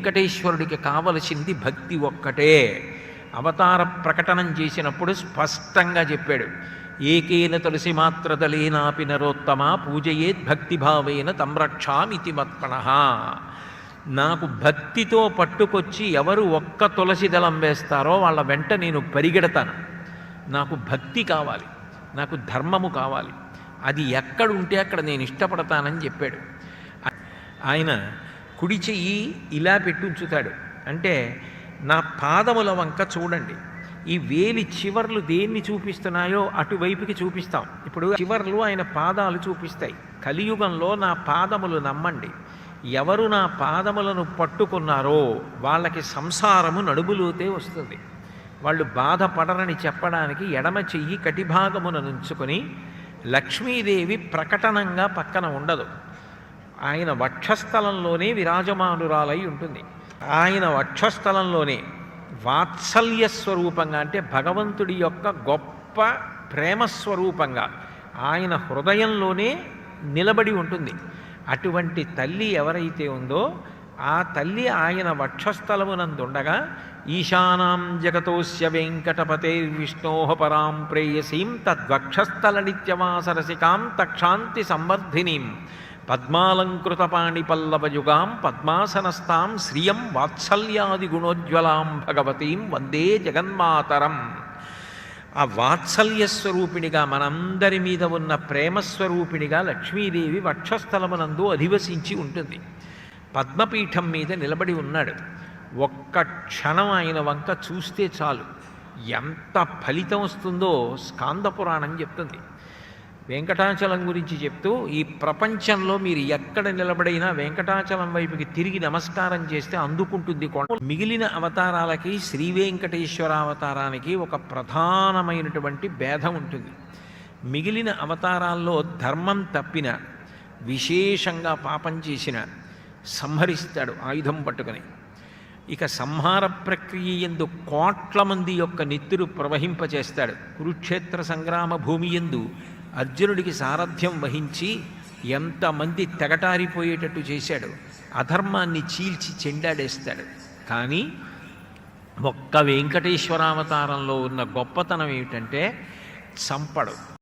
వెంకటేశ్వరుడికి కావలసింది భక్తి ఒక్కటే. అవతార ప్రకటనం చేసినప్పుడు స్పష్టంగా చెప్పాడు, ఏకేన తులసి మాత్రదలేనాపి నరోత్తమ పూజయేత్ భక్తిభావేన తమ్రక్షామితి మత్పణః. నాకు భక్తితో పట్టుకొచ్చి ఎవరు ఒక్క తులసి దళం వేస్తారో వాళ్ళ వెంట నేను పరిగెడతాను. నాకు భక్తి కావాలి, నాకు ధర్మము కావాలి, అది ఎక్కడుంటే అక్కడ నేను ఇష్టపడతానని చెప్పాడు. ఆయన కుడి చెయ్యి ఇలా పెట్టుంచుతాడు, అంటే నా పాదముల వంక చూడండి. ఈ వేలి చివర్లు దేన్ని చూపిస్తున్నాయో అటువైపుకి చూపిస్తాం. ఇప్పుడు చివర్లు ఆయన పాదాలు చూపిస్తాయి. కలియుగంలో నా పాదములు నమ్మండి, ఎవరు నా పాదములను పట్టుకున్నారో వాళ్ళకి సంసారము నడుములోతే వస్తుంది. వాళ్ళు బాధపడరని చెప్పడానికి ఎడమ చెయ్యి కటిభాగమున నుంచుకొని లక్ష్మీదేవి ప్రకటనంగా పక్కన ఉండదు, ఆయన వక్షస్థలంలోనే విరాజమానురాలై ఉంటుంది. ఆయన వక్షస్థలంలోనే వాత్సల్య స్వరూపంగా, అంటే భగవంతుడి యొక్క గొప్ప ప్రేమస్వరూపంగా ఆయన హృదయంలోనే నిలబడి ఉంటుంది. అటువంటి తల్లి ఎవరైతే ఉందో ఆ తల్లి ఆయన వక్షస్థలమునందుండగా ఈశానాం జగతోస్య వెంకటపతేర్విష్ణోః పరాం ప్రేయసీం తద్వక్షస్థల నిత్యవాసరసికాం తక్షాంతి సంవర్ధినీం పద్మాలంకృతపాణిపల్లవయుగాం పద్మాసనస్తాం శ్రియం వాత్సల్యాది గుణోజ్వలాం భగవతీం వందే జగన్మాతరం. ఆ వాత్సల్య స్వరూపిణిగా, మనందరి మీద ఉన్న ప్రేమస్వరూపిణిగా లక్ష్మీదేవి వక్షస్థలమునందు అధివసించి ఉంటుంది. పద్మపీఠం మీద నిలబడి ఉన్నాడు. ఒక్క క్షణం ఆయన వంక చూస్తే చాలు ఎంత ఫలితం వస్తుందో స్కాంద పురాణం చెప్తుంది. వెంకటాచలం గురించి చెప్తూ, ఈ ప్రపంచంలో మీరు ఎక్కడ నిలబడైనా వెంకటాచలం వైపుకి తిరిగి నమస్కారం చేస్తే అందుకుంటుంది కొండ. మిగిలిన అవతారాలకి శ్రీ వెంకటేశ్వర అవతారానికి ఒక ప్రధానమైనటువంటి భేదం ఉంటుంది. మిగిలిన అవతారాల్లో ధర్మం తప్పిన, విశేషంగా పాపం చేసిన సంహరిస్తాడు ఆయుధం పట్టుకుని. ఇక సంహార ప్రక్రియ యందు కోట్ల మంది యొక్క నెత్తురు ప్రవహింపచేస్తాడు. కురుక్షేత్ర సంగ్రామ భూమి యందు అర్జునుడికి సారథ్యం వహించి ఎంతమంది తెగటారిపోయేటట్టు చేశాడు. అధర్మాన్ని చీల్చి చెండాడేస్తాడు. కానీ ఒక్క వెంకటేశ్వరావతారంలో ఉన్న గొప్పతనం ఏమిటంటే చంపడు.